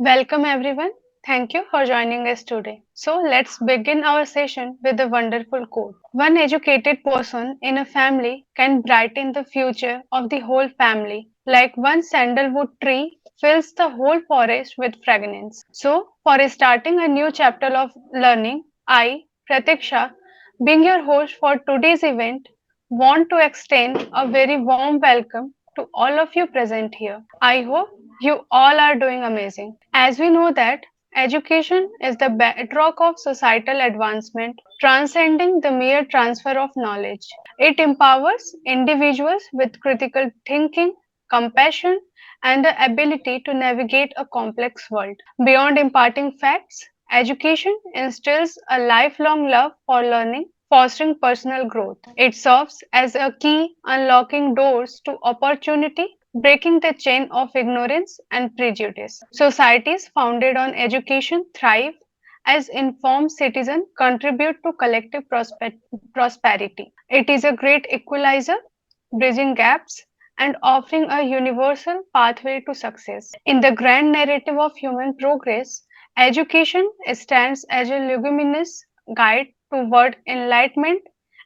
Welcome everyone. Thank you for joining us today. So let's begin our session with a wonderful quote. One educated person in a family can brighten the future of the whole family, like one sandalwood tree fills the whole forest with fragrance. So, for starting a new chapter of learning, I, Pratiksha, being your host for today's event, want to extend a very warm welcome to all of you present here. I hope you all are doing amazing. As we know that education is the bedrock of societal advancement, transcending the mere transfer of knowledge. It empowers individuals with critical thinking, compassion, and the ability to navigate a complex world. Beyond imparting facts, education instills a lifelong love for learning, fostering personal growth. It serves as a key unlocking doors to opportunity, breaking the chain of ignorance and prejudice. Societies founded on education thrive as informed citizens contribute to collective prosperity. It is a great equalizer, bridging gaps and offering a universal pathway to success. In the grand narrative of human progress, education stands as a luminous guide toward enlightenment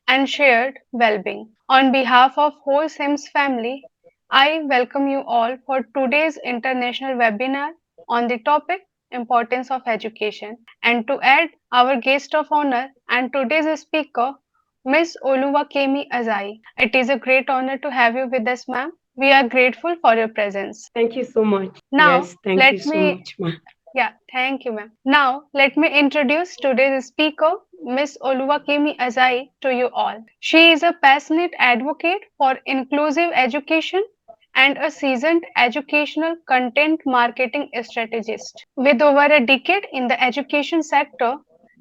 and shared well being. On behalf of whole Sims family, I welcome you all for today's international webinar on the topic importance of education. And to add our guest of honor and today's speaker, Miss Oluwakemi Azai. It is a great honor to have you with us, ma'am. We are grateful for your presence. Thank you so much. Now, Yes, thank you let so me, much, ma. yeah, thank you, ma'am. Now, let me introduce today's speaker, Miss Oluwakemi Azai, to you all. She is a passionate advocate for inclusive education and a seasoned educational content marketing strategist. With over a decade in the education sector,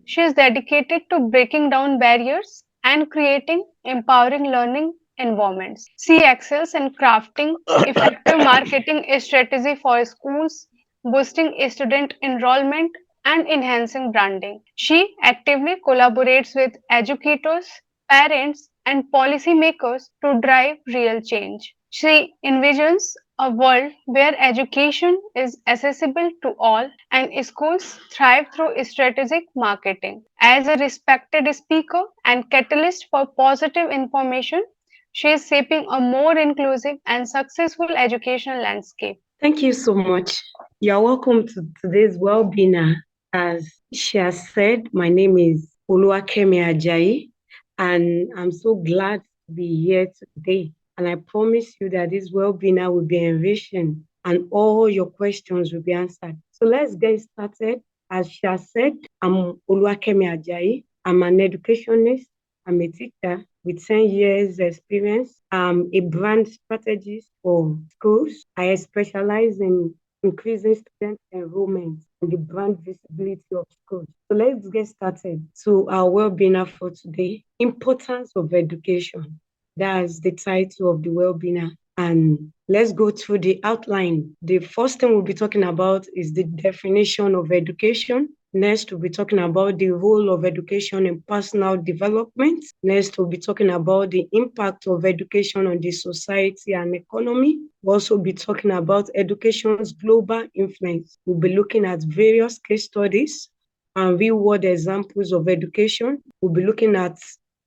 she is dedicated to breaking down barriers and creating empowering learning environments. She excels in crafting effective marketing strategy for schools, boosting student enrollment, and enhancing branding. She actively collaborates with educators, parents, and policymakers to drive real change. She envisions a world where education is accessible to all and schools thrive through strategic marketing. As a respected speaker and catalyst for positive information, she is shaping a more inclusive and successful educational landscape. Thank you so much. You're welcome to today's webinar. As she has said, my name is Oluwakemi Ajayi, and I'm so glad to be here today. And I promise you that this webinar will be enriching and all your questions will be answered. So let's get started. As she has said, I'm Oluwakemi Ajayi. I'm an educationist. I'm a teacher with 10 years experience. I'm a brand strategist for schools. I specialize in increasing student enrollment and the brand visibility of schools. So let's get started. So our webinar for today, importance of education. That's the title of the webinar. And let's go through the outline. The first thing we'll be talking about is the definition of education. Next, we'll be talking about the role of education in personal development. Next, we'll be talking about the impact of education on the society and economy. We'll also be talking about education's global influence. We'll be looking at various case studies and real-world examples of education. We'll be looking at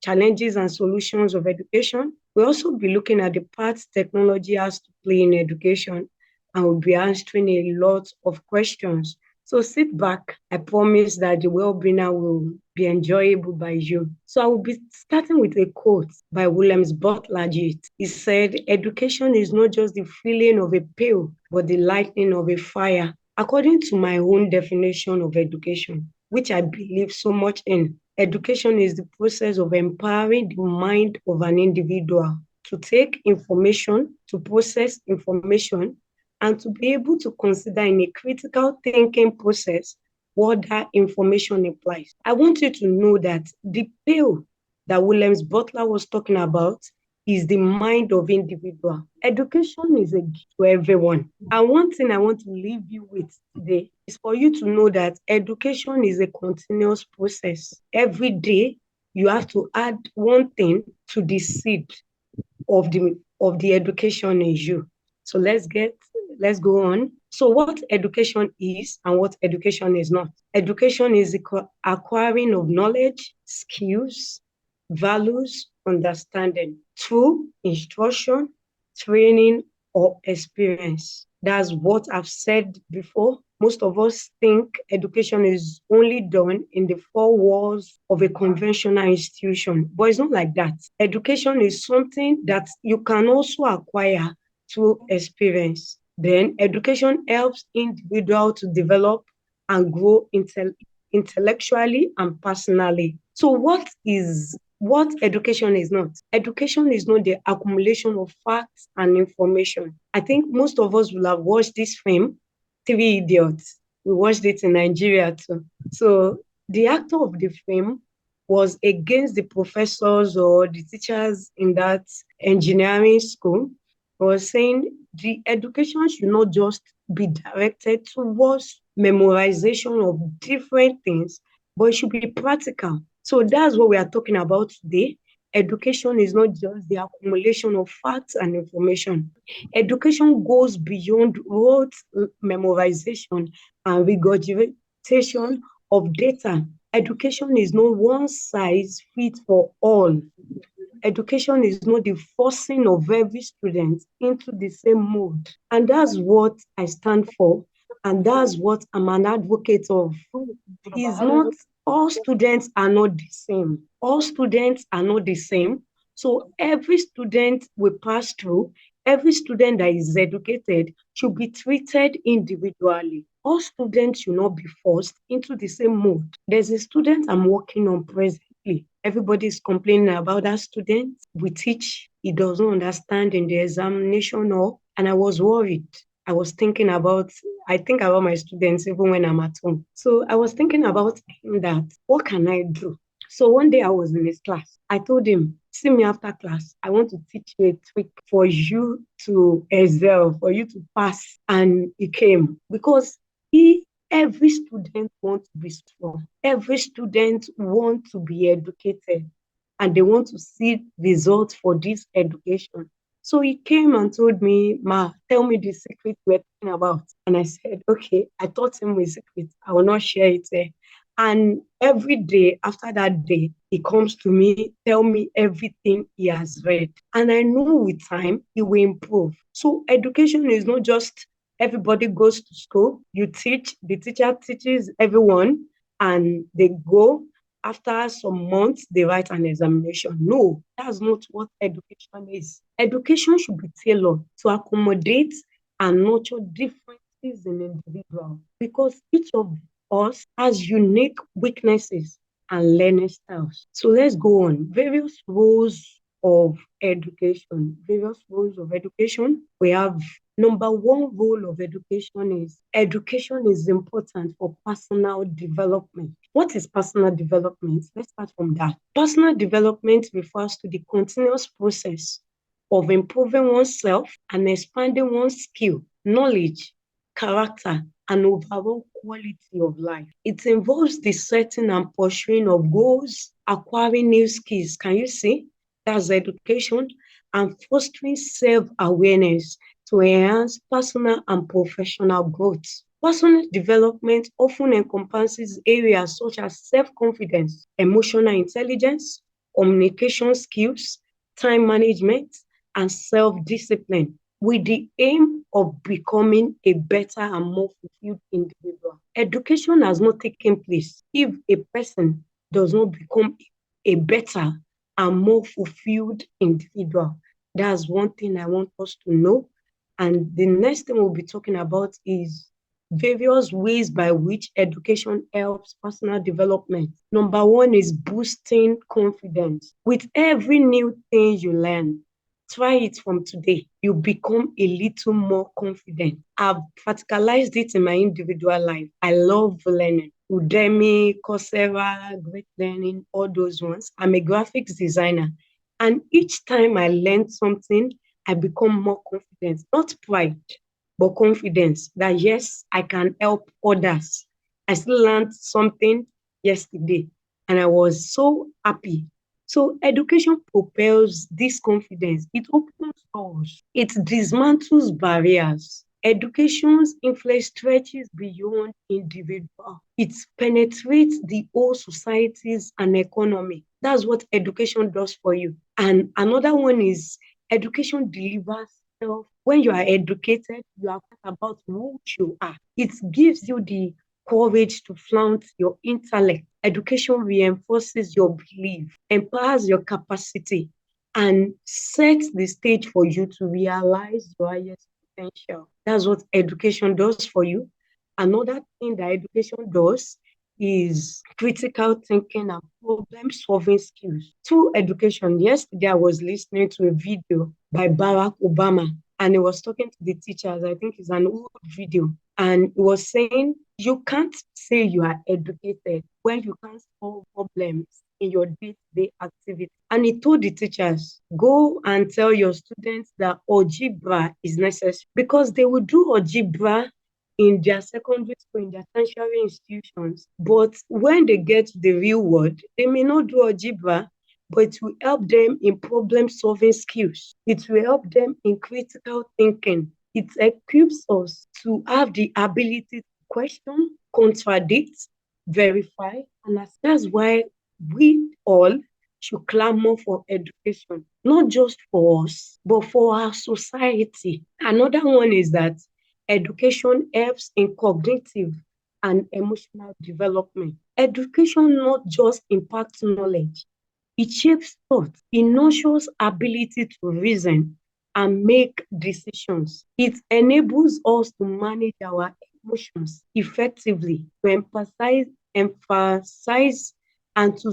challenges and solutions of education. We'll also be looking at the parts technology has to play in education, and we'll be answering a lot of questions. So sit back. I promise that the webinar will be enjoyable by you. So I will be starting with a quote by Williams Butler Yeats. He said, education is not just the filling of a pail, but the lighting of a fire. According to my own definition of education, which I believe so much in, education is the process of empowering the mind of an individual to take information, to process information, and to be able to consider in a critical thinking process what that information implies. I want you to know that the pail that Williams Butler was talking about is the mind of individual. Education is a gift to everyone. And one thing I want to leave you with today is for you to know that education is a continuous process. Every day, you have to add one thing to the seed of the education in you. So let's get let's go on. So what education is and what education is not. Education is the acquiring of knowledge, skills, values, understanding through instruction, training, or experience. That's what I've said before. Most of us think education is only done in the four walls of a conventional institution, but it's not like that. Education is something that you can also acquire through experience. Then education helps individual to develop and grow intellectually and personally. So what education is not? Education is not the accumulation of facts and information. I think most of us will have watched this film, Three Idiots. We watched it in Nigeria too. So the actor of the film was against the professors or the teachers in that engineering school, was saying the education should not just be directed towards memorization of different things, but it should be practical. So that's what we are talking about today. Education is not just the accumulation of facts and information. Education goes beyond rote memorization and regurgitation of data. Education is not one size fits for all. Education is not the forcing of every student into the same mold. And that's what I stand for. And that's what I'm an advocate of. Is not all students are not the same. All students are not the same. So every student we pass through, every student that is educated should be treated individually. All students should not be forced into the same mold. There's a student I'm working on presently. Everybody is complaining about that student. We teach, he doesn't understand in the examination hall, and I was worried. I think about my students even when I'm at home. So I was thinking about him that, what can I do? So one day I was in his class. I told him, see me after class. I want to teach you a trick for you to excel, for you to pass. And he came because every student wants to be strong. Every student wants to be educated and they want to see results for this education. So he came and told me, Ma, tell me the secret we're talking about. And I said, okay, I taught him a secret. I will not share it there. And every day after that day, he comes to me, tell me everything he has read. And I know with time, he will improve. So education is not just everybody goes to school, you teach, the teacher teaches everyone, and they go. After some months, they write an examination. No, that's not what education is. Education should be tailored to accommodate and nurture differences in individuals because each of us has unique weaknesses and learning styles. So let's go on. Various roles of education. Various roles of education. We have number one role of education is important for personal development. What is personal development? Let's start from that. Personal development refers to the continuous process of improving oneself and expanding one's skill, knowledge, character, and overall quality of life. It involves the setting and pursuing of goals, acquiring new skills. Can you see? That's education, and fostering self-awareness to enhance personal and professional growth. Personal development often encompasses areas such as self-confidence, emotional intelligence, communication skills, time management, and self-discipline with the aim of becoming a better and more fulfilled individual. Education has not taken place if a person does not become a better and more fulfilled individual. That's one thing I want us to know. And the next thing we'll be talking about is various ways by which education helps personal development. Number one is boosting confidence. With every new thing you learn, try it from today. You become a little more confident. I've practicalized it in my individual life. I love learning. Udemy, Coursera, Great Learning, all those ones. I'm a graphics designer. And each time I learn something, I become more confident. Not pride, but confidence that yes, I can help others. I still learned something yesterday and I was so happy. So education propels this confidence. It opens doors. It dismantles barriers. Education's influence stretches beyond individual. It penetrates the whole societies and economy. That's what education does for you. And another one is education delivers self. When you are educated, you are about who you are. It gives you the courage to flaunt your intellect. Education reinforces your belief, empowers your capacity, and sets the stage for you to realize your highest potential. That's what education does for you. Another thing that education does is critical thinking and problem solving skills. Through education, yesterday I was listening to a video by Barack Obama, and he was talking to the teachers. I think it's an old video. And he was saying, you can't say you are educated when you can't solve problems in your day-to-day activity. And he told the teachers, go and tell your students that algebra is necessary, because they will do algebra in their secondary school, in their tertiary institutions. But when they get to the real world, they may not do algebra, but it will help them in problem solving skills. It will help them in critical thinking. It equips us to have the ability to question, contradict, verify, and that's why we all should clamor for education, not just for us, but for our society. Another one is that education helps in cognitive and emotional development. Education not just impacts knowledge, it shapes thought, it nurtures ability to reason and make decisions. It enables us to manage our emotions effectively, to emphasize and to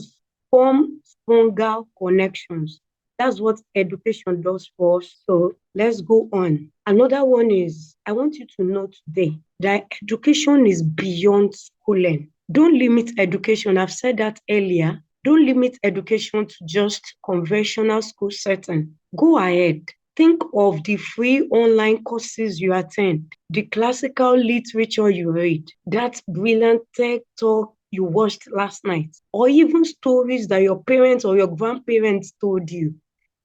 form stronger connections. That's what education does for us. So let's go on. Another one is I want you to know today that education is beyond schooling. Don't limit education. I've said that earlier. Don't limit education to just conventional school setting. Go ahead. Think of the free online courses you attend, the classical literature you read, that brilliant tech talk you watched last night, or even stories that your parents or your grandparents told you.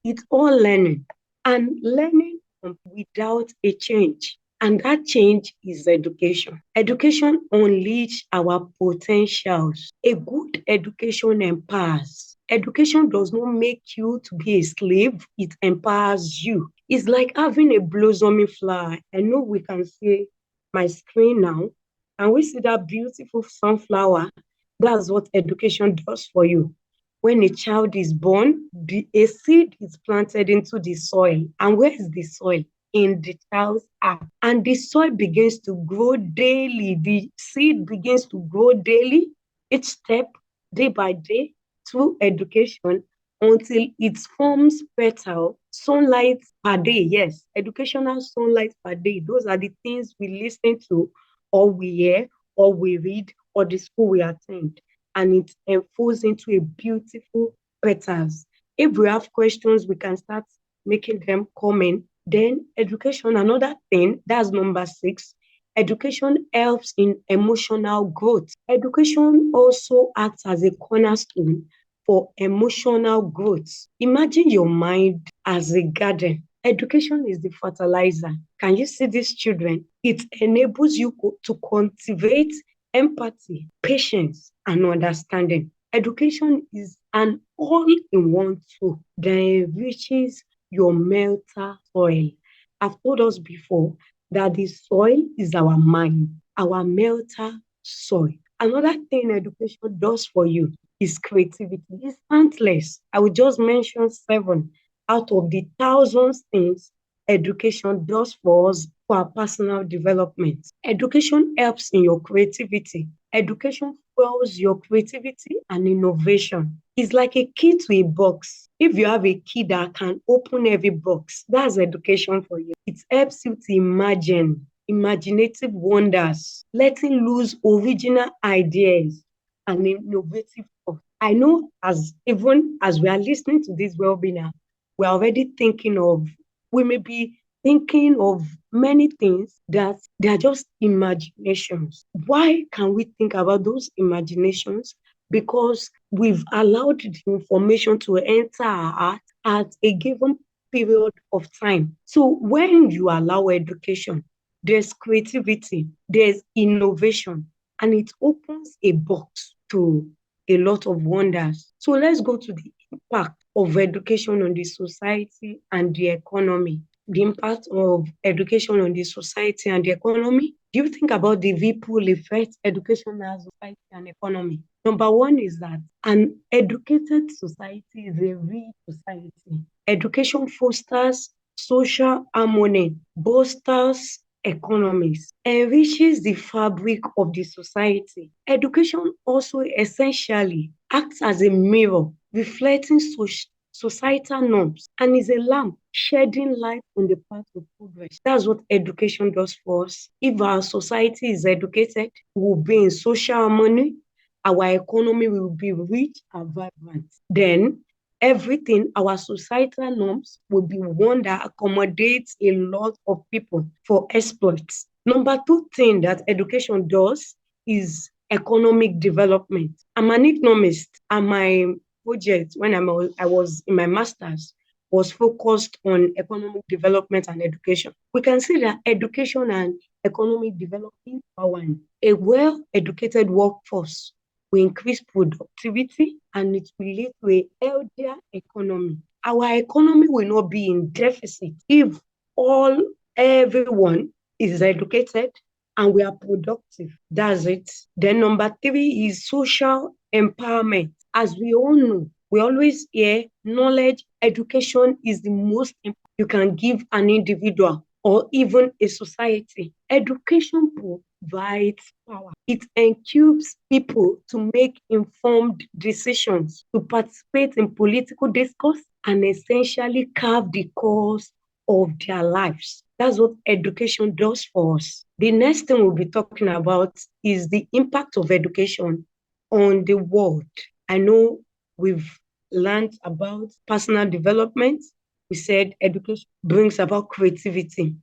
It's all learning, and learning without a change. And that change is education. Education unleash our potentials. A good education empowers. Education does not make you to be a slave, it empowers you. It's like having a blossoming flower. I know we can see my screen now, and we see that beautiful sunflower. That's what education does for you. When a child is born, a seed is planted into the soil. And where is the soil? In the child's heart. And the soil begins to grow daily. The seed begins to grow daily, each step, day by day, through education, until it forms petal, sunlight per day. Yes, educational sunlight per day. Those are the things we listen to, or we hear, or we read, or the school we attend. And it unfolds into a beautiful petals. If we have questions, we can start making them common. Then education, another thing, that's number 6. Education helps in emotional growth. Education also acts as a cornerstone for emotional growth. Imagine your mind as a garden. Education is the fertilizer. Can you see these children? It enables you to cultivate empathy, patience, and understanding. Education is an all-in-one tool that enriches your mental soil. I've told us before that the soil is our mind, our mental soil. Another thing education does for you is creativity. It's countless. I will just mention 7 out of the thousands things education does for us for our personal development. Education helps in your creativity. Education fuels your creativity and innovation. It's like a key to a box. If you have a key that can open every box, that's education for you. It helps you to imagine imaginative wonders, letting loose original ideas and innovative thoughts. I know as even as we are listening to this webinar, we're already thinking of, we may be thinking of many things that they are just imaginations. Why can we think about those imaginations? Because we've allowed the information to enter our heart at a given period of time. So when you allow education, there's creativity, there's innovation, and it opens a box to a lot of wonders. So let's go to the impact of education on the society and the economy. The impact of education on the society and the economy. Do you think about the ripple effect education has on society and economy? Number one is that an educated society is a rich society. Education fosters social harmony, bolsters economies, enriches the fabric of the society. Education also essentially acts as a mirror, reflecting societal norms, and is a lamp shedding light on the path of progress. That's what education does for us. If our society is educated, we'll be in social harmony, our economy will be rich and vibrant. Then everything, our societal norms will be one that accommodates a lot of people for exploits. Number two thing that education does is economic development. I'm an economist, and my project when I was in my master's was focused on economic development and education. We can see that education and economic development power. A well-educated workforce will increase productivity and it will lead to a healthier economy. Our economy will not be in deficit if everyone is educated and we are productive. That's it. Then number three is social empowerment. As we all know, we always hear knowledge, education is the most important you can give an individual or even a society. Education provides power. It equips people to make informed decisions, to participate in political discourse, and essentially carve the course of their lives. That's what education does for us. The next thing we'll be talking about is the impact of education on the world. I know we've learned about personal development. We said education brings about creativity.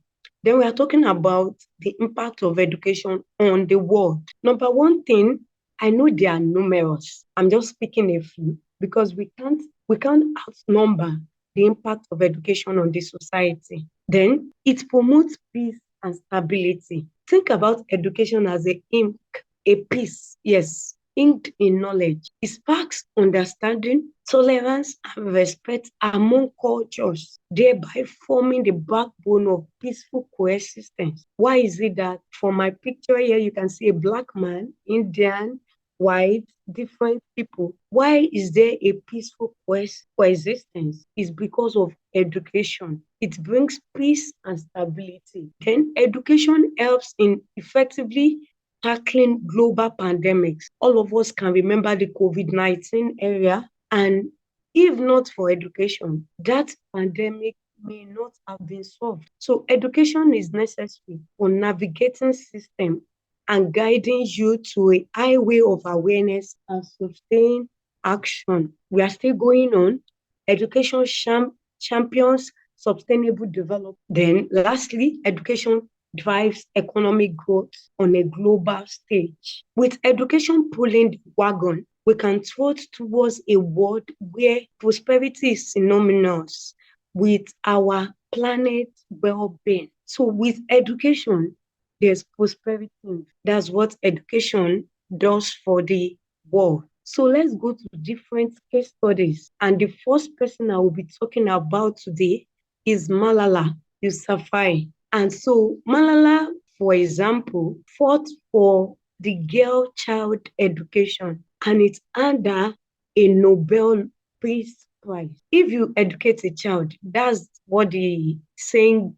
Then we are talking about the impact of education on the world. Number one thing, I know they are numerous. I'm just speaking a few because we can't outnumber the impact of education on the society. Then it promotes peace and stability. Think about education as a piece, yes, inked in knowledge. It sparks understanding, tolerance, and respect among cultures, thereby forming the backbone of peaceful coexistence. Why is it that for my picture here, you can see a black man, Indian, white, different people? Why is there a peaceful coexistence? It's because of education. It brings peace and stability. Then education helps in effectively tackling global pandemics. All of us can remember the COVID-19 era, and if not for education, that pandemic may not have been solved. So education is necessary for navigating system and guiding you to a highway of awareness and sustained action. We are still going on. Education champions sustainable development. Then lastly, education drives economic growth on a global stage. With education pulling the wagon, we can trot towards a world where prosperity is synonymous with our planet's well-being. So with education, there's prosperity. That's what education does for the world. So let's go to different case studies. And the first person I will be talking about today is Malala Yousafzai. And so Malala, for example, fought for the girl child education, and it's under a Nobel Peace Prize. If you educate a child, that's what the saying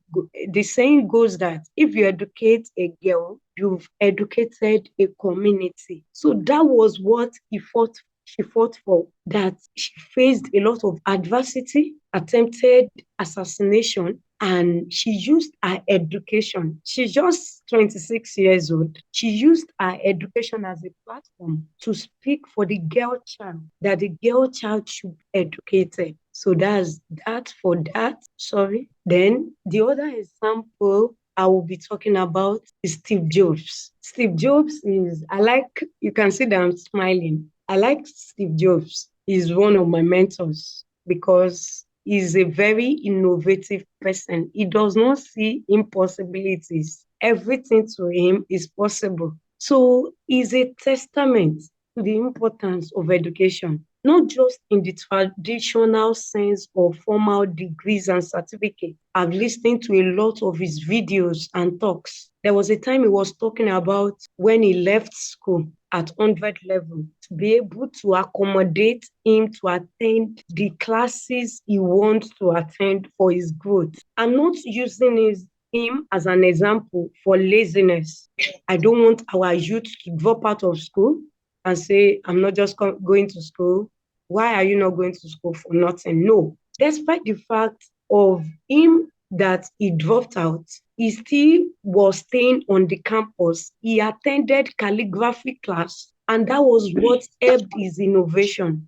goes that if you educate a girl, you've educated a community. So that was what she fought for, that she faced a lot of adversity, attempted assassination, and she used her education. She's just 26 years old. She used her education as a platform to speak for the girl child, that the girl child should be educated. So that's that for that. Sorry. Then the other example I will be talking about is Steve Jobs. Steve Jobs you can see that I'm smiling. I like Steve Jobs. He's one of my mentors because he's a very innovative person. He does not see impossibilities. everything to him is possible. So it's a testament to the importance of education, not just in the traditional sense of formal degrees and certificates. I've listened to a lot of his videos and talks. There was a time he was talking about when he left school at 100 level to be able to accommodate him to attend the classes he wants to attend for his growth. I'm not using him as an example for laziness. I don't want our youth to drop out of school and say, I'm not just going to school. Why are you not going to school for nothing? No. Despite the fact of him that he dropped out, he still was staying on the campus. He attended calligraphy class, and that was what helped his innovation.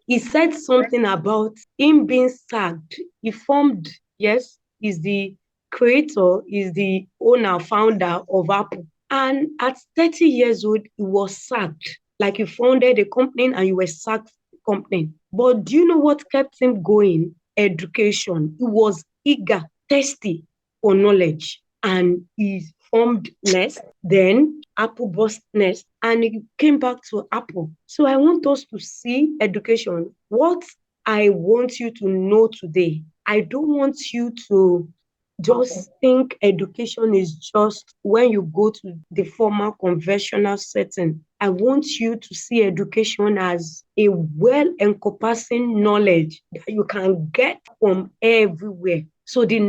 He said something about him being sacked. He formed, yes, is the creator, is the owner, founder of Apple. And at 30 years old, he was sacked. Like, you founded a company and you were sacked from the company. But do you know what kept him going? Education. He was eager, thirsty for knowledge. And he formed Nest, then Apple bought Nest, and he came back to Apple. So I want us to see education. What I want you to know today, I don't want you to just think education is just when you go to the formal conventional setting. I want you to see education as a well-encompassing knowledge that you can get from everywhere. So the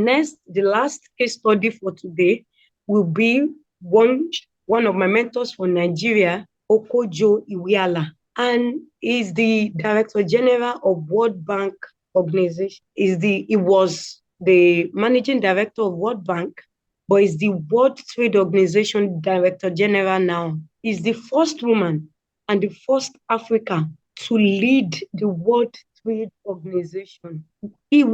last case study for today will be one of my mentors from Nigeria, Okojo Iweala, and is the Director General of World Bank Organization. He was the Managing Director of World Bank, but is the World Trade Organization Director General now. Is the first woman and the first African to lead the World Trade Organization. She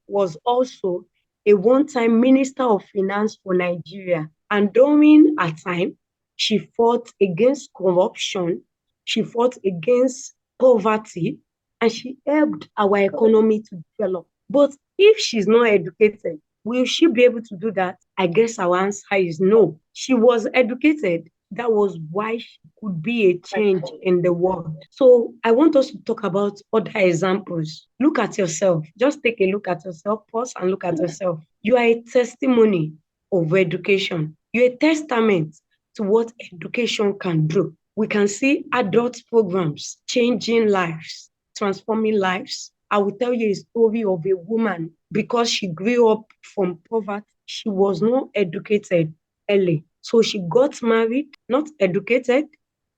was also a one-time Minister of Finance for Nigeria. And during her time, she fought against corruption, she fought against poverty, and she helped our economy to develop. But if she's not educated, will she be able to do that? I guess our answer is no. She was educated. That was why she could be a change in the world. So I want us to talk about other examples. Look at yourself. Just take a look at yourself. Pause and look at yourself. You are a testimony of education. You're a testament to what education can do. We can see adult programs changing lives, transforming lives. I will tell you a story of a woman. Because she grew up from poverty, she was not educated early. So she got married, not educated.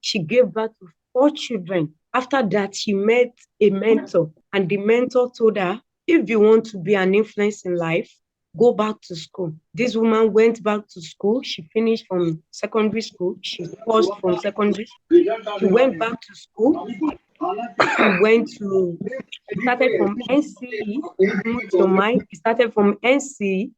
She gave birth to 4 children. After that, she met a mentor, and the mentor told her, if you want to be an influence in life, go back to school. This woman went back to school. She finished from secondary school. She paused from secondary school. She went back to school. She started from NCE. Mute your mic. She started from NCE.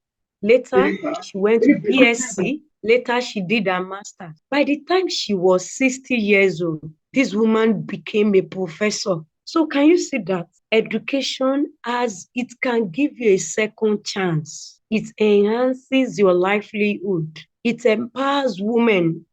Later, she went to BSc. Later, she did her master's. By the time she was 60 years old, this woman became a professor. So can you see that education, as it can give you a second chance? It enhances your livelihood. It empowers women,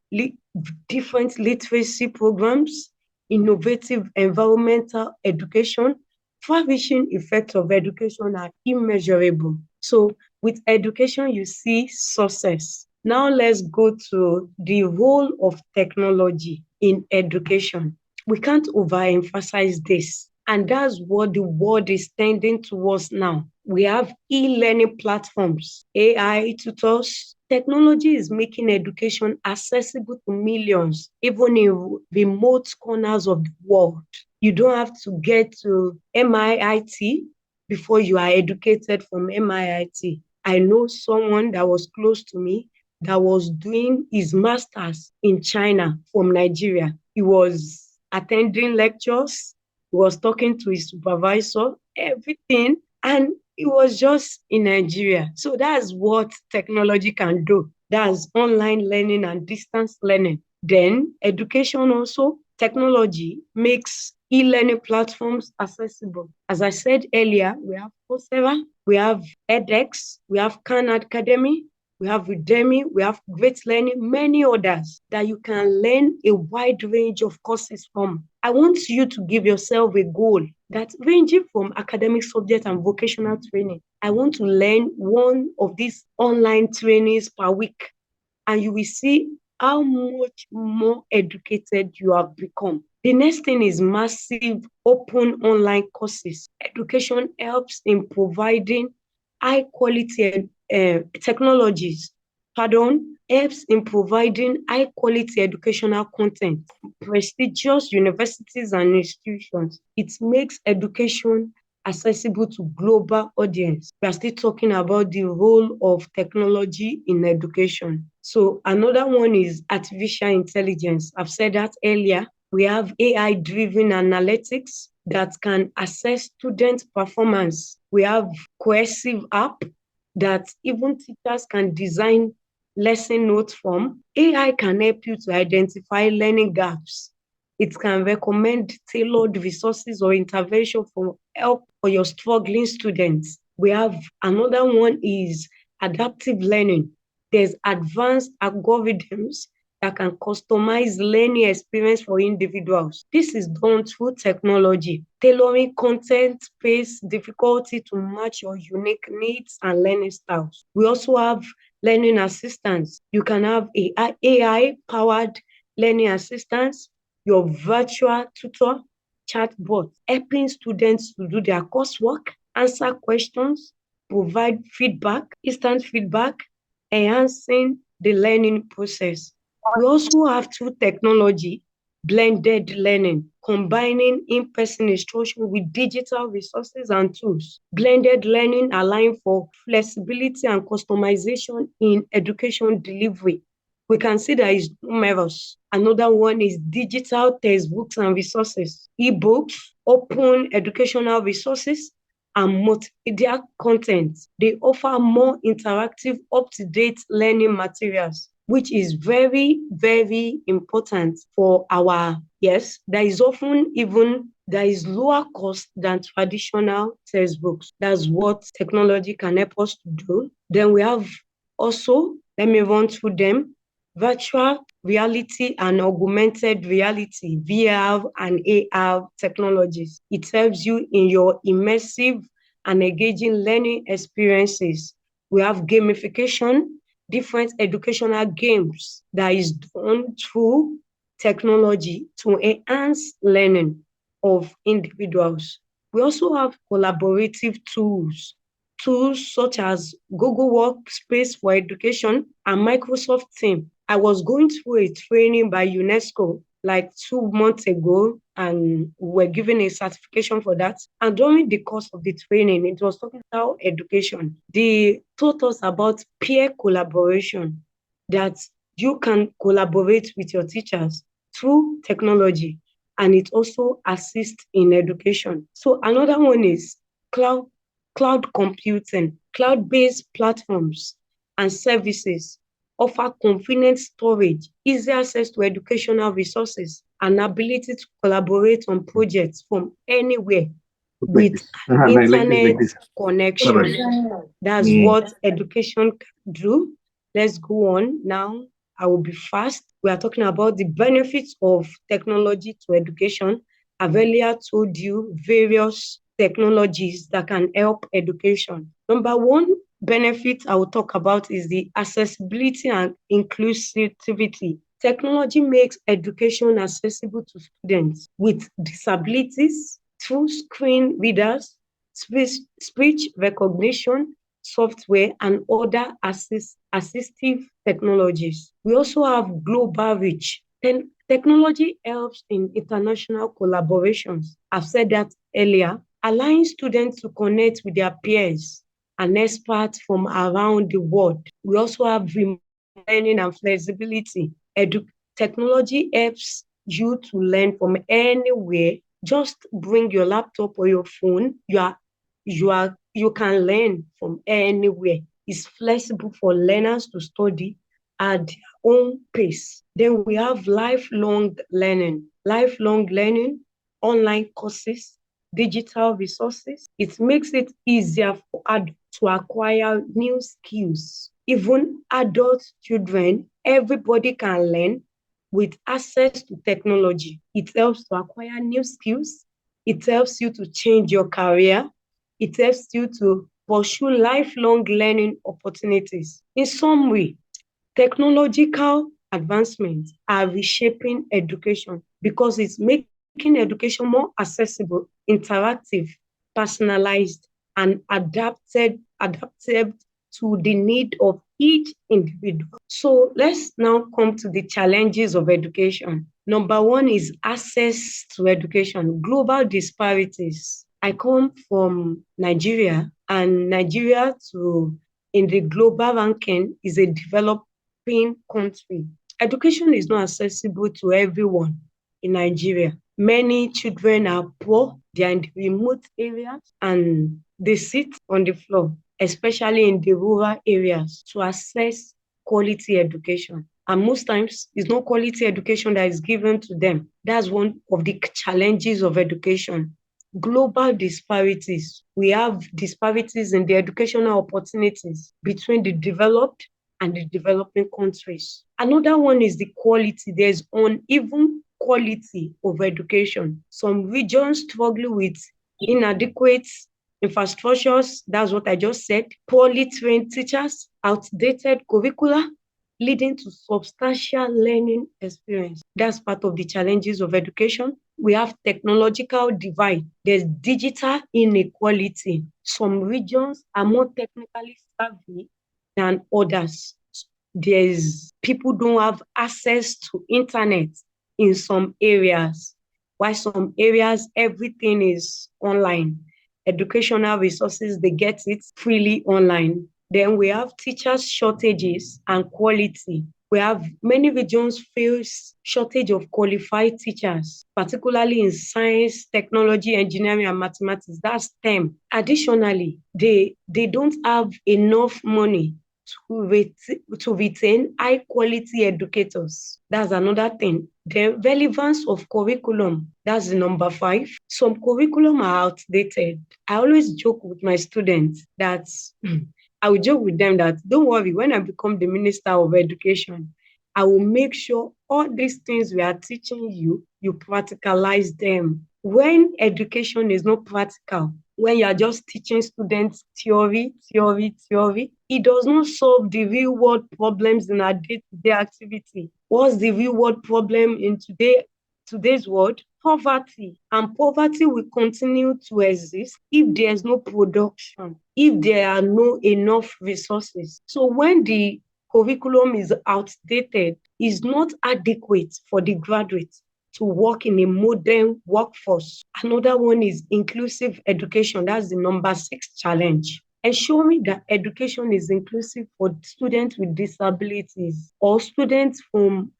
different literacy programs, innovative environmental education. Far-reaching effects of education are immeasurable. So with education, you see success. Now let's go to the role of technology in education. We can't overemphasize this. And that's what the world is tending towards now. We have e-learning platforms, AI tutors. Technology is making education accessible to millions, even in remote corners of the world. You don't have to get to MIT before you are educated from MIT. I know someone that was close to me that was doing his master's in China from Nigeria. He was attending lectures, he was talking to his supervisor, everything, and it was just in Nigeria. So that's what technology can do. That's online learning and distance learning. Then education also, technology makes e-learning platforms accessible. As I said earlier, we have Coursera, we have edX, we have Khan Academy, we have Udemy, we have Great Learning, many others that you can learn a wide range of courses from. I want you to give yourself a goal that ranging from academic subject and vocational training. I want to learn one of these online trainings per week, and you will see how much more educated you have become. The next thing is massive open online courses. Education helps in providing high quality technologies, helps in providing high quality educational content. Prestigious universities and institutions. It makes education accessible to global audience. We are still talking about the role of technology in education. So another one is artificial intelligence. I've said that earlier. We have AI-driven analytics that can assess student performance. We have cohesive app that even teachers can design lesson notes from. AI can help you to identify learning gaps. It can recommend tailored resources or intervention for help for your struggling students. We have another one is adaptive learning. There's advanced algorithms that can customize learning experience for individuals. This is done through technology, tailoring content, pace, difficulty to match your unique needs and learning styles. We also have learning assistants. You can have AI-powered learning assistants, your virtual tutor, chatbot, helping students to do their coursework, answer questions, provide feedback, instant feedback, enhancing the learning process. We also have through technology, blended learning, combining in-person instruction with digital resources and tools. Blended learning allowing for flexibility and customization in education delivery. We can see that it's numerous. Another one is digital textbooks and resources, e-books, open educational resources, and multimedia content. They offer more interactive, up-to-date learning materials, which is very, very important for our, yes, there is lower cost than traditional textbooks. That's what technology can help us to do. Then we have also, let me run through them, virtual reality and augmented reality, VR and AR technologies. It helps you in your immersive and engaging learning experiences. We have gamification, different educational games that is done through technology to enhance learning of individuals. We also have collaborative tools such as Google Workspace for Education and Microsoft Teams. I was going through a training by UNESCO like 2 months ago, and we were given a certification for that. And during the course of the training, it was talking about education. They taught us about peer collaboration, that you can collaborate with your teachers through technology, and it also assists in education. So another one is cloud computing. Cloud-based platforms and services offer convenient storage, easy access to educational resources, and ability to collaborate on projects from anywhere with internet connection. That's what education can do. Let's go on now. I will be fast. We are talking about the benefits of technology to education. I've earlier told you various technologies that can help education. Number one benefit I will talk about is the accessibility and inclusivity. Technology makes education accessible to students with disabilities through screen readers, speech recognition software, and other assistive technologies. We also have global reach. Technology helps in international collaborations. I've said that earlier, allowing students to connect with their peers and experts from around the world. We also have remote learning and flexibility. Technology helps you to learn from anywhere. Just bring your laptop or your phone. You can learn from anywhere. It's flexible for learners to study at their own pace. Then we have lifelong learning. Lifelong learning, online courses, digital resources. It makes it easier for adults to acquire new skills. even adult children, everybody can learn with access to technology. It helps to acquire new skills. It helps you to change your career. It helps you to pursue lifelong learning opportunities. In some way, technological advancements are reshaping education because it's making education more accessible, interactive, personalized, and adapted to the need of each individual. So let's now come to the challenges of education. Number one is access to education, global disparities. I come from Nigeria, and Nigeria to in the global ranking is a developing country. Education is not accessible to everyone in Nigeria. Many children are poor, they are in the remote areas, and they sit on the floor, especially in the rural areas, to access quality education. And most times, it's not quality education that is given to them. That's one of the challenges of education. Global disparities. We have disparities in the educational opportunities between the developed and the developing countries. Another one is the quality. There's uneven quality of education. Some regions struggle with inadequate infrastructures, that's what I just said, poorly trained teachers, outdated curricula, leading to substantial learning experience. That's part of the challenges of education. We have technological divide. There's digital inequality. Some regions are more technically savvy than others. There's people don't have access to internet in some areas, while some areas everything is online. Educational resources, they get it freely online. Then we have teachers shortages and quality. We have many regions face shortage of qualified teachers, particularly in science, technology, engineering, and mathematics. That's STEM. Additionally, they don't have enough money to retain high quality educators. That's another thing. The relevance of curriculum, that's the number 5. Some curriculum are outdated. I always joke with my students that I will joke with them that don't worry, when I become the Minister of Education, I will make sure all these things we are teaching you, you practicalize them. When education is not practical, when you are just teaching students theory, it does not solve the real world problems in our day-to-day activity. What's the real world problem in today's world? Poverty. And poverty will continue to exist if there's no production, if there are no enough resources. So when the curriculum is outdated, is not adequate for the graduates to work in a modern workforce. Another one is inclusive education. That's the number 6 challenge. Ensuring that education is inclusive for students with disabilities or students from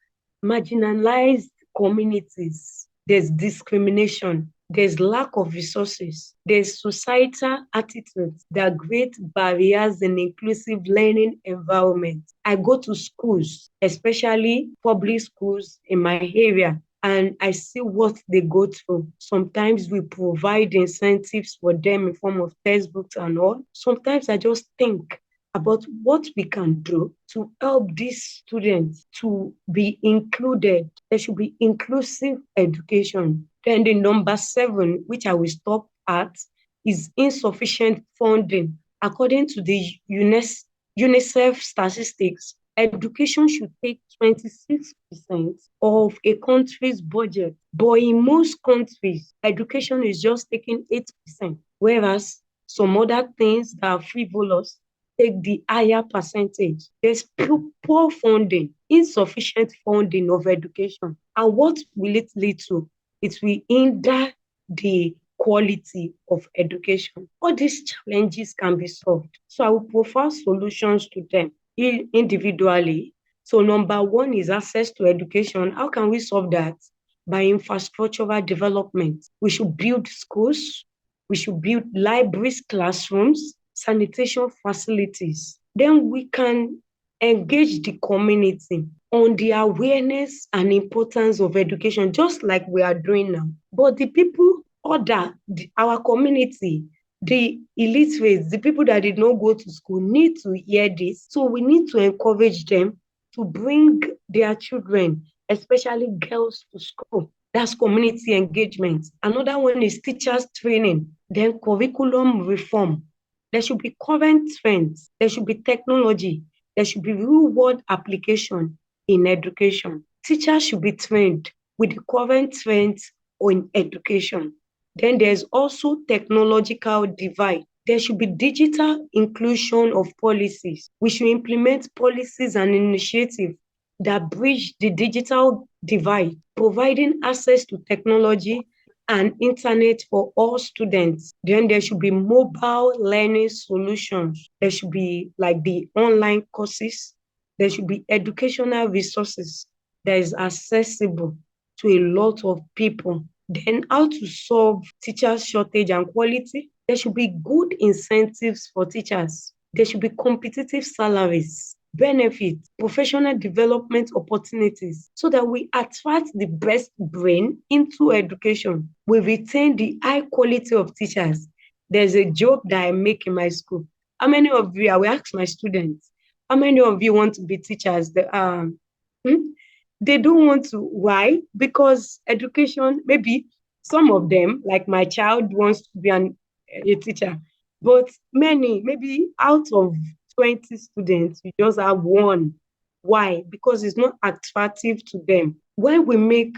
marginalized communities. There's discrimination. There's lack of resources. There's societal attitudes that create barriers in inclusive learning environment. I go to schools, especially public schools in my area, and I see what they go through. Sometimes we provide incentives for them in form of textbooks and all. Sometimes I just think about what we can do to help these students to be included. There should be inclusive education. Then the number 7, which I will stop at, is insufficient funding. According to the UNICEF statistics, education should take 26% of a country's budget. But in most countries, education is just taking 8%, whereas some other things that are frivolous take the higher percentage. There's poor funding, insufficient funding of education. And what will it lead to? It will hinder the quality of education. All these challenges can be solved. So I will provide solutions to them individually. So number 1 is access to education. How can we solve that? By infrastructural development. We should build schools. We should build libraries, classrooms, sanitation facilities. Then we can engage the community on the awareness and importance of education, just like we are doing now. But the people our community, The illiterates, the people that did not go to school, need to hear this. So we need to encourage them to bring their children, especially girls, to school. That's community engagement. Another one is teachers training, then curriculum reform. There should be current trends, there should be technology, there should be real world application in education. Teachers should be trained with the current trends in education. Then there's also technological divide. There should be digital inclusion of policies. We should implement policies and initiatives that bridge the digital divide, providing access to technology and internet for all students. Then there should be mobile learning solutions. There should be like the online courses. There should be educational resources that is accessible to a lot of people. Then how to solve teacher shortage and quality. There should be good incentives for teachers. There should be competitive salaries, benefits, professional development opportunities so that we attract the best brain into education. We retain the high quality of teachers. There's a joke that I make in my school. How many of you, I will ask my students, how many of you want to be teachers? Hmm? They don't want to. Why? Because education, maybe some of them, like my child, wants to be a teacher, but many, maybe out of 20 students, you just have one. Why? Because it's not attractive to them. When we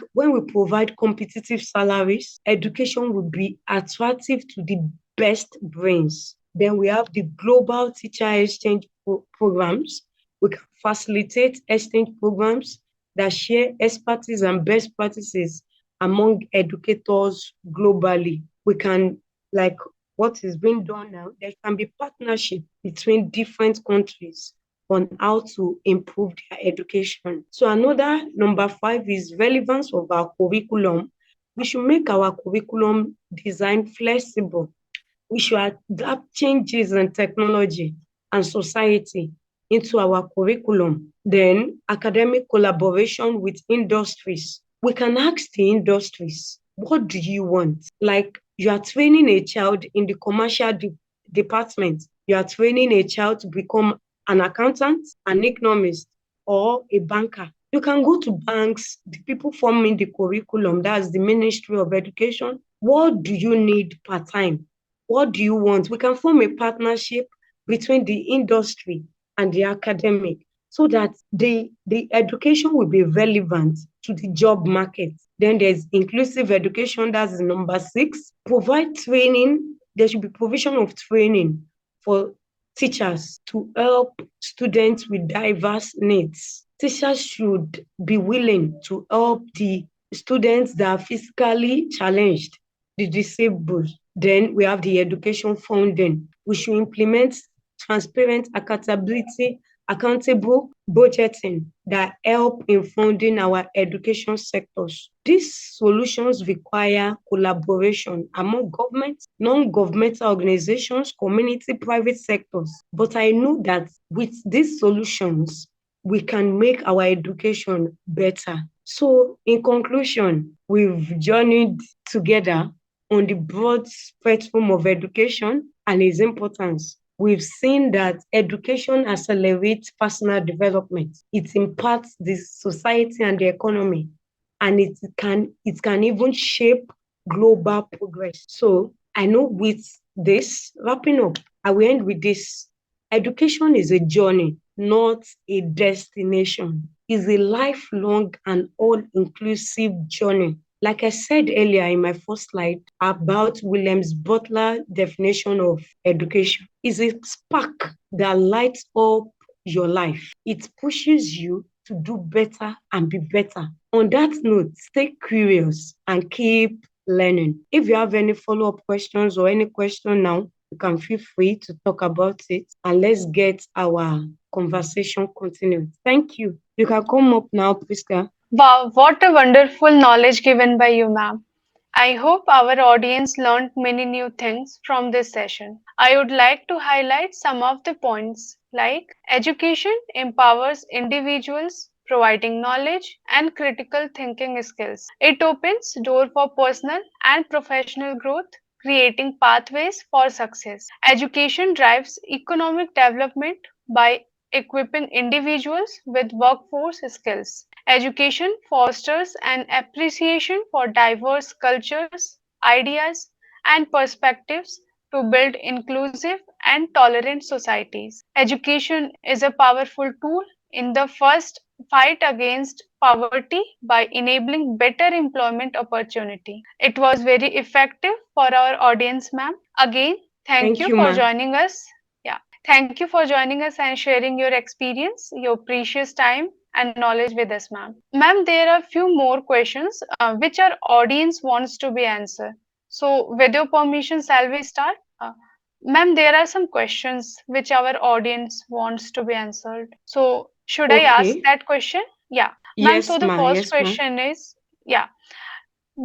provide competitive salaries, education will be attractive to the best brains. Then we have the global teacher exchange programs. We can facilitate exchange programs that share expertise and best practices among educators globally. We can, like what is being done now, there can be partnership between different countries on how to improve their education. So another number 5 is relevance of our curriculum. We should make our curriculum design flexible. We should adapt changes in technology and society into our curriculum. Then academic collaboration with industries. We can ask the industries, what do you want? Like you are training a child in the commercial department. You are training a child to become an accountant, an economist, or a banker. You can go to banks, the people forming the curriculum, that's the Ministry of Education. What do you need part time? What do you want? We can form a partnership between the industry and the academic so that the education will be relevant to the job market. Then there's inclusive education, that's number 6. Provide training. There should be provision of training for teachers to help students with diverse needs. Teachers should be willing to help the students that are physically challenged, the disabled. Then we have the education funding. We should implement transparent accountable budgeting that help in funding our education sectors. These solutions require collaboration among government, non-governmental organizations, community, private sectors. But I know that with these solutions, we can make our education better. So in conclusion, we've journeyed together on the broad spectrum of education and its importance. We've seen that education accelerates personal development. It impacts the society and the economy, and it can even shape global progress. So I know with this, wrapping up, I will end with this. Education is a journey, not a destination. It's a lifelong and all-inclusive journey. Like I said earlier in my first slide about Williams Butler definition of education, is a spark that lights up your life. It pushes you to do better and be better. On that note, stay curious and keep learning. If you have any follow-up questions or any question now, you can feel free to talk about it and let's get our conversation continued. Thank you. You can come up now, Priska. Wow, what a wonderful knowledge given by you, ma'am. I hope our audience learned many new things from this session. I would like to highlight some of the points like education empowers individuals, providing knowledge and critical thinking skills. It opens door for personal and professional growth. creating pathways for success. Education drives economic development by equipping individuals with workforce skills. Education fosters an appreciation for diverse cultures, ideas, and perspectives to build inclusive and tolerant societies. Education is a powerful tool in the first fight against poverty by enabling better employment opportunity. It was very effective for our audience, ma'am. Again, thank Thank you you, for ma. joining us. Yeah, thank you for joining us and sharing your experience, your precious time and knowledge with us, ma'am. Ma'am, there are few more questions which our audience wants to be answered. So, with your permission, shall we start? Ma'am, there are some questions which our audience wants to be answered. So, should I ask Okay. that question? Yeah. Ma'am, so Yes, the ma. first Yes, ma. question is, yeah,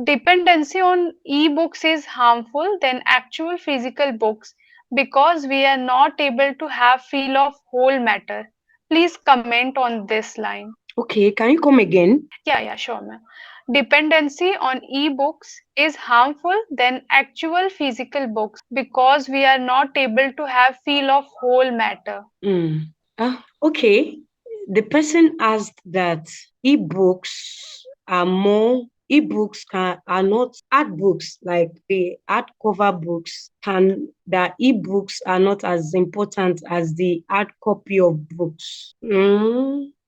dependency on e-books is harmful than actual physical books because we are not able to have feel of whole matter. Please comment on this line. Okay, can you come again? Yeah, sure, ma'am. Dependency on e-books is harmful than actual physical books because we are not able to have feel of whole matter. Okay. The person asked that are not art books, like the hardcover books, can that ebooks are not as important as the hard copy of books.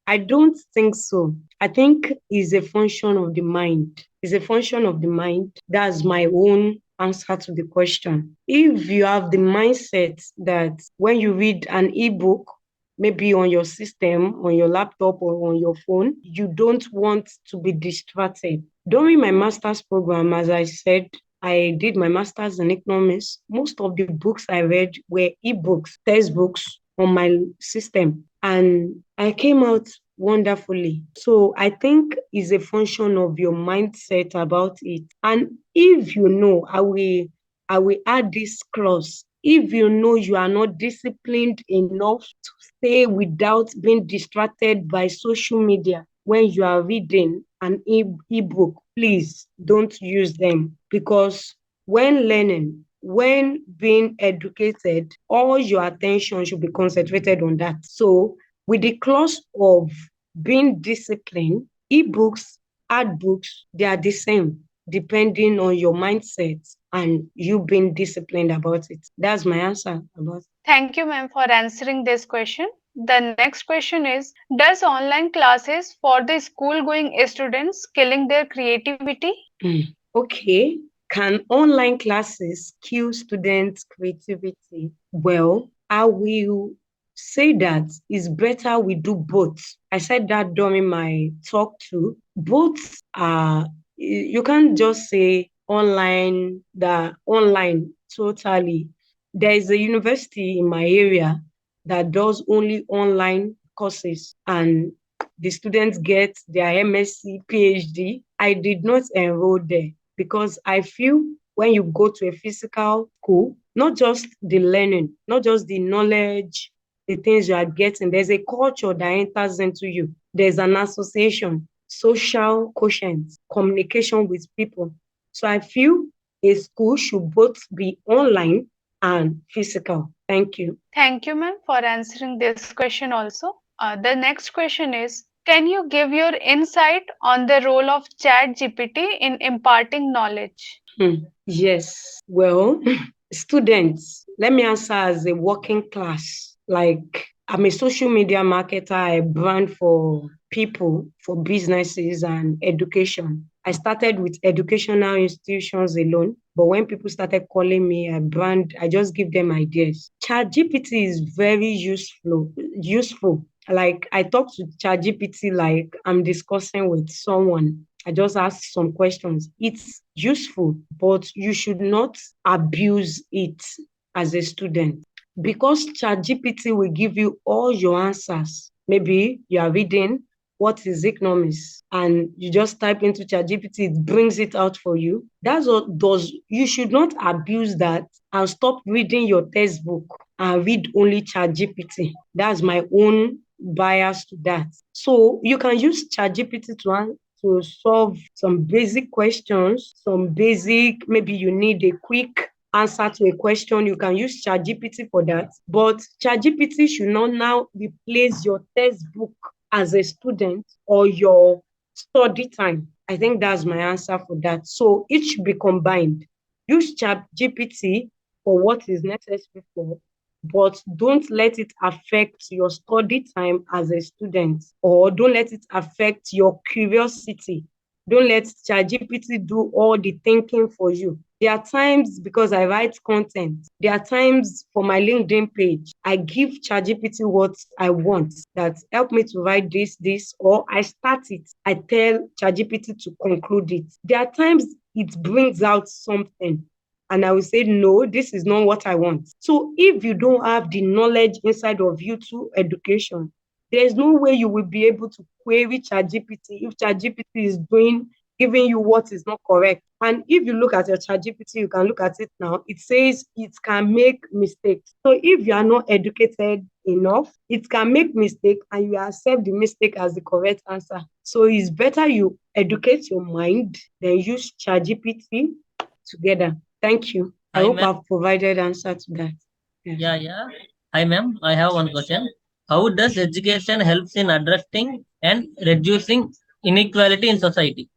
I don't think so. I think it's a function of the mind. It's a function of the mind. That's my own answer to the question. If you have the mindset that when you read an ebook, maybe on your system, on your laptop, or on your phone, you don't want to be distracted. During my master's program, as I said, I did my master's in economics. Most of the books I read were ebooks, textbooks on my system, and I came out wonderfully. So I think it's a function of your mindset about it. And if you know, I will add this clause. If you know you are not disciplined enough to stay without being distracted by social media when you are reading an ebook, please don't use them, because when learning, when being educated, all your attention should be concentrated on that. So with the clause of being disciplined, ebooks, art books, they are the same depending on your mindset and you being disciplined about it. That's my answer about it. Thank you, ma'am, for answering this question. The next question is, does online classes for the school going students killing their creativity? Okay. Can online classes kill students' creativity? Well, I will say that it's better we do both. I said that during my talk too. Both are, you can't just say online totally. There is a university in my area that does only online courses, and the students get their MSc, PhD. I did not enroll there because I feel when you go to a physical school, not just the learning, not just the knowledge, the things you are getting, there's a culture that enters into you. There's an association, social quotient, communication with people. So I feel a school should both be online and physical. Thank you. Thank you, ma'am, for answering this question also. The next question is, can you give your insight on the role of Chat GPT in imparting knowledge? Yes. Well, students, let me answer as a working class. Like, I'm a social media marketer, I brand for people, for businesses and education. I started with educational institutions alone, but when people started calling me, I just give them ideas. ChatGPT is very useful. Like, I talk to ChatGPT like I'm discussing with someone. I just ask some questions. It's useful, but you should not abuse it as a student, because ChatGPT will give you all your answers. Maybe you are reading what is economics and you just type into ChatGPT, it brings it out for you. That's what does. You should not abuse that and stop reading your textbook and read only ChatGPT. That's my own bias to that. So you can use ChatGPT to solve some basic questions, some basic, maybe you need a quick answer to a question, you can use ChatGPT for that. But ChatGPT should not now replace your textbook as a student or your study time. I think that's my answer for that. So it should be combined. Use ChatGPT for what is necessary for, but don't let it affect your study time as a student, or don't let it affect your curiosity. Don't let ChatGPT do all the thinking for you. There are times, because I write content, there are times for my LinkedIn page, I give ChatGPT what I want, that help me to write this, or I start it. I tell ChatGPT to conclude it. There are times it brings out something and I will say, no, this is not what I want. So if you don't have the knowledge inside of you to education, there's no way you will be able to query ChatGPT if ChatGPT is giving you what is not correct. And if you look at your ChatGPT, you can look at it now. It says it can make mistakes. So if you are not educated enough, it can make mistake and you accept the mistake as the correct answer. So it's better you educate your mind than use ChatGPT together. Thank you. I Hi, hope ma'am. I've provided answer to that. Yes. Yeah, yeah. Hi, ma'am. I have one question. How does education helps in addressing and reducing inequality in society?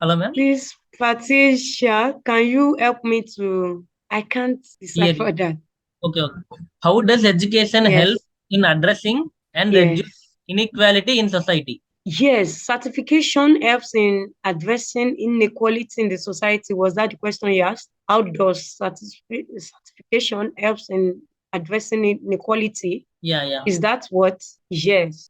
Hello, ma'am. Please, Patricia, can you help me to? I can't Here. decipher that. Okay, okay. How does education help Yes. in addressing and reducing Yes. inequality in society? Yes. Certification helps in addressing inequality in the society. Was that the question you asked? How does certification helps in addressing inequality? Yeah, yeah. Is that what? Yes.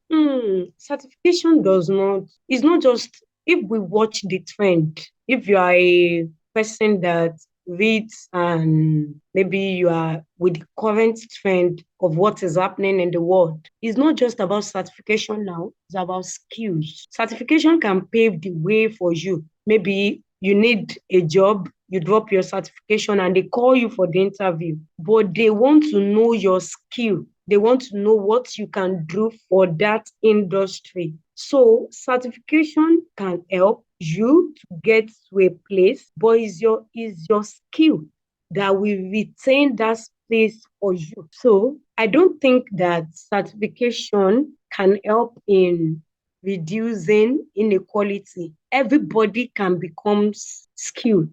Certification does not, it's not just, if we watch the trend, if you are a person that reads and maybe you are with the current trend of what is happening in the world, it's not just about certification now, it's about skills. Certification can pave the way for you. Maybe you need a job, you drop your certification and they call you for the interview, but they want to know your skill. They want to know what you can do for that industry. So certification can help you to get to a place, but is your skill that will retain that place for you. So I don't think that certification can help in reducing inequality. Everybody can become skilled.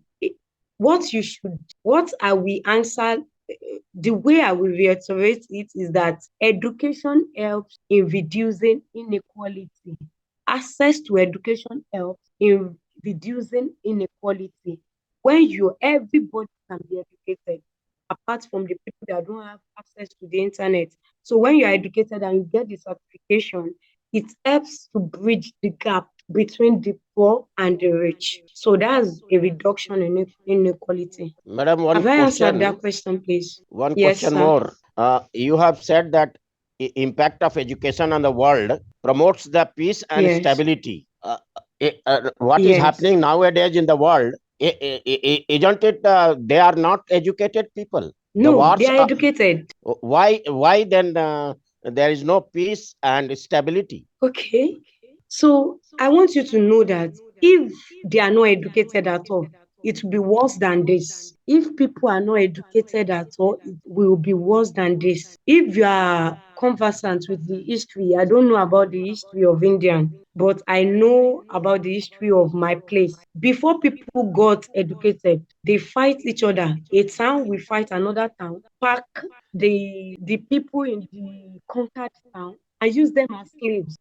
What I will answer, the way I will reiterate it is that education helps in reducing inequality. Access to education helps in reducing inequality. When everybody can be educated, apart from the people that don't have access to the internet. So when you're educated and you get the certification, it helps to bridge the gap between the poor and the rich. So that's a reduction in inequality. Madam, Have I answered that question, please? one Yes, question sir. more. You have said that impact of education on the world promotes the peace and Yes. stability. What is Yes. happening nowadays in the world? Isn't it? They are not educated people. The No, they wars. are educated. Why then there is no peace and stability? Okay. So I want you to know that if they are not educated at all, it will be worse than this. If people are not educated at all, it will be worse than this. If you are conversant with the history, I don't know about the history of Indian, but I know about the history of my place. Before people got educated, they fight each other. A town will fight another town, pack the people in the conquered town and use them as slaves.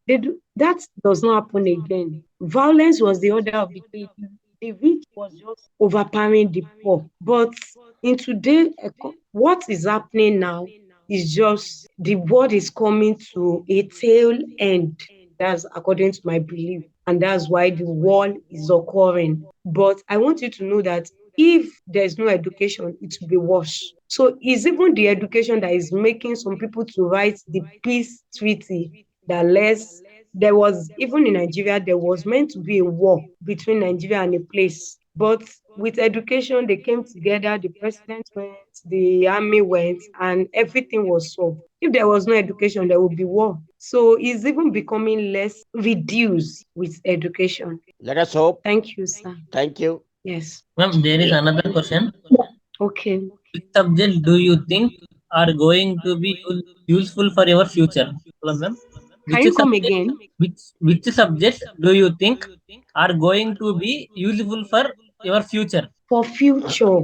That does not happen again. Violence was the order of the day. The rich was just overpowering the poor. But in today, what is happening now is just the world is coming to a tail end. That's according to my belief. And that's why the war is occurring. But I want you to know that if there's no education, it will be worse. So it's even the education that is making some people to write the peace treaty that less. There was, even in Nigeria, there was meant to be a war between Nigeria and a place. But with education, they came together, the president went, the army went, and everything was solved. If there was no education, there would be war. So it's even becoming less reduced with education. Let us hope. Thank you, sir. Thank you. Yes. Ma'am, there is another question. Okay. Which subjects do you think are going to be useful for your future? Hello, ma'am. Can Which you come subject again? which subjects do you think are going to be useful for your future? For future.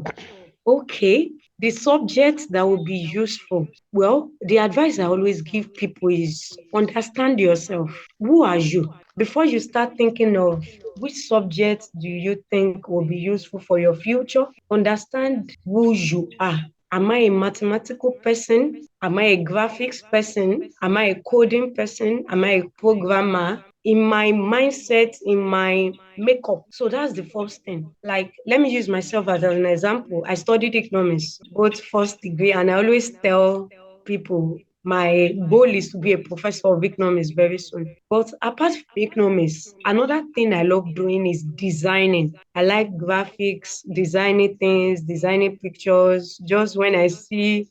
Okay. The subject that will be useful. Well, the advice I always give people is understand yourself. Who are you? Before you start thinking of which subject do you think will be useful for your future, understand who you are. Am I a mathematical person? Am I a graphics person? Am I a coding person? Am I a programmer? In my mindset, in my makeup. So that's the first thing. Like, let me use myself as an example. I studied economics, both first degree, and I always tell people my goal is to be a professor of economics very soon. But apart from economics, another thing I love doing is designing. I like graphics, designing things, designing pictures. Just when I see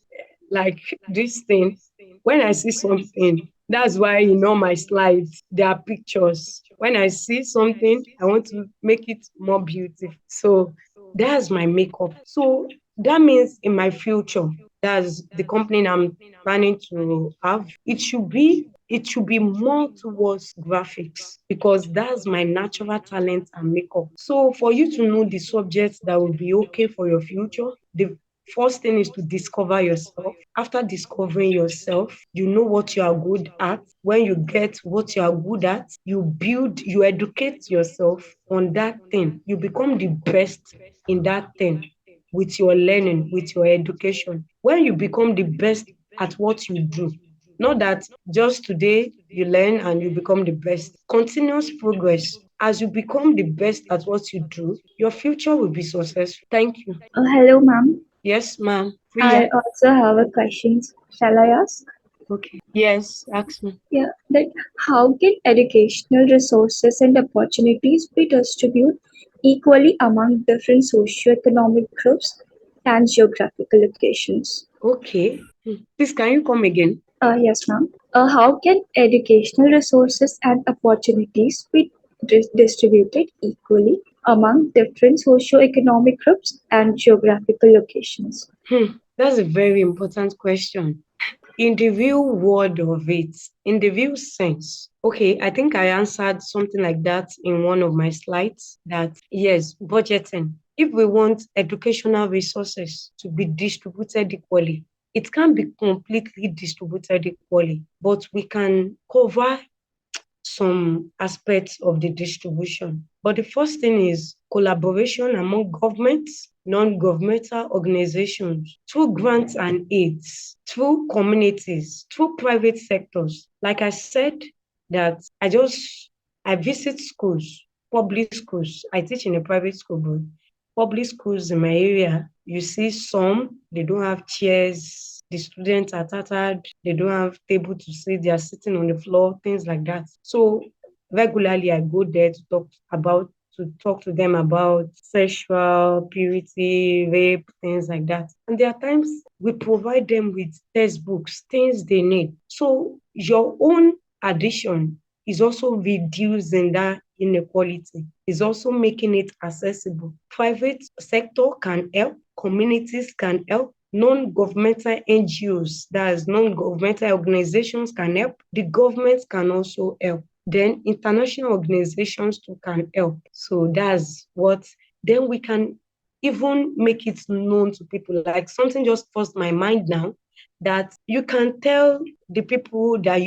like this thing, when I see something, that's why in all my slides there are pictures. When I see something, I want to make it more beautiful. So that's my makeup. So that means in my future, that's the company I'm planning to have. It should be more towards graphics because that's my natural talent and makeup. So for you to know the subjects that will be okay for your future, the first thing is to discover yourself. After discovering yourself, you know what you are good at. When you get what you are good at, you educate yourself on that thing. You become the best in that thing with your learning, with your education. When you become the best at what you do, not that just today you learn and you become the best. Continuous progress. As you become the best at what you do, your future will be successful. Thank you. Hello, ma'am. Yes, ma'am. I Priya. also have a question. Shall I ask? Okay. Yes, ask me. Yeah, that how can educational resources and opportunities be distributed equally among different socioeconomic groups and geographical locations? Okay. Please, can you come again? Yes, ma'am. How can educational resources and opportunities be distributed equally among different socioeconomic groups and geographical locations? That's a very important question. In the real world of it, in the real sense, okay, I think I answered something like that in one of my slides that yes, budgeting. If we want educational resources to be distributed equally, it can't be completely distributed equally, but we can cover some aspects of the distribution. But the first thing is collaboration among governments, non-governmental organizations, through grants and aids, through communities, through private sectors. Like I said, that I visit schools, public schools. I teach in a private school, but public schools in my area, you see some, they don't have chairs, the students are tattered, they don't have table to sit, they are sitting on the floor, things like that. So regularly I go there to talk to them about sexual purity, rape, things like that. And there are times we provide them with textbooks, things they need. So your own addition is also reducing that inequality, is also making it accessible. Private sector can help, communities can help, non-governmental NGOs, that's non-governmental organizations can help, the government can also help. Then international organizations too can help. So that's what, then we can even make it known to people. Like something just crossed my mind now that you can tell the people that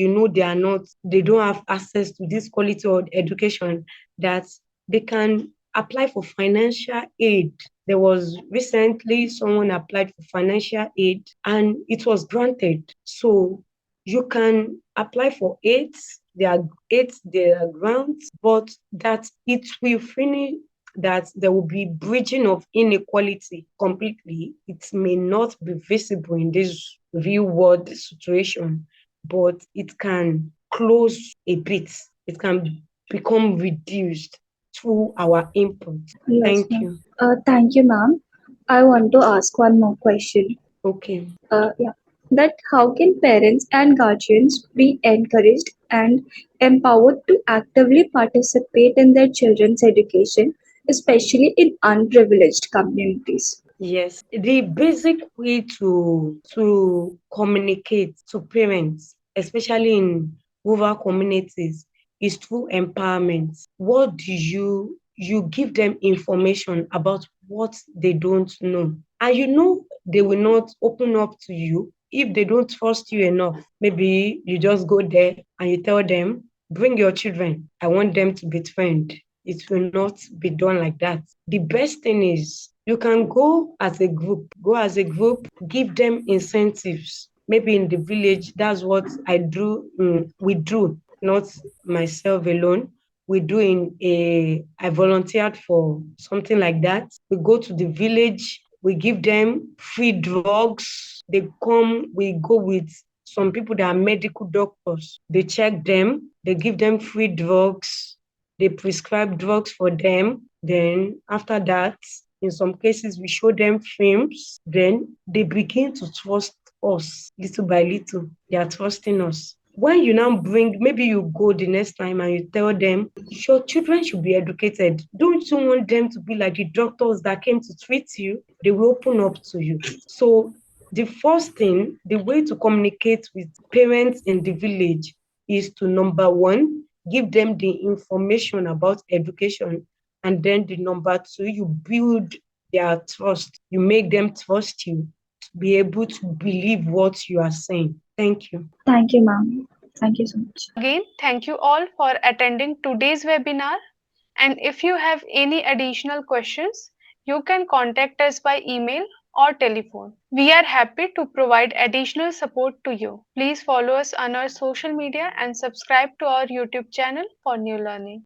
they don't have access to this quality of education that they can apply for financial aid. There was recently someone applied for financial aid and it was granted. So you can apply for aids, there are grants, but that it will finish that there will be bridging of inequality completely. It may not be visible in this real world situation, but it can close a bit. It can become reduced through our input. Yes, Thank ma'am. you. Thank you, ma'am. I want to ask one more question. Okay. Yeah, that how can parents and guardians be encouraged and empowered to actively participate in their children's education especially in unprivileged communities. Yes, the basic way to communicate to parents, especially in rural communities, is through empowerment. What do you give them information about what they don't know, and you know they will not open up to you if they don't trust you enough. Maybe you just go there and you tell them, "Bring your children. I want them to be trained." It will not be done like that. The best thing is you can go as a group, give them incentives. Maybe in the village, that's what I do. We do, not myself alone. We do I volunteered for something like that. We go to the village, we give them free drugs. They come, we go with some people that are medical doctors. They check them, they give them free drugs, they prescribe drugs for them. Then after that, in some cases, we show them films. Then they begin to trust us little by little. They are trusting us. When you now bring, maybe you go the next time and you tell them, your children should be educated. Don't you want them to be like the doctors that came to treat you? They will open up to you. So the first thing, the way to communicate with parents in the village is to, number one, give them the information about education. And then the number two, you build their trust. You make them trust you to be able to believe what you are saying. Thank you. Thank you, ma'am. Thank you so much. Again, thank you all for attending today's webinar. And if you have any additional questions, you can contact us by email or telephone. We are happy to provide additional support to you. Please follow us on our social media and subscribe to our YouTube channel for new learning.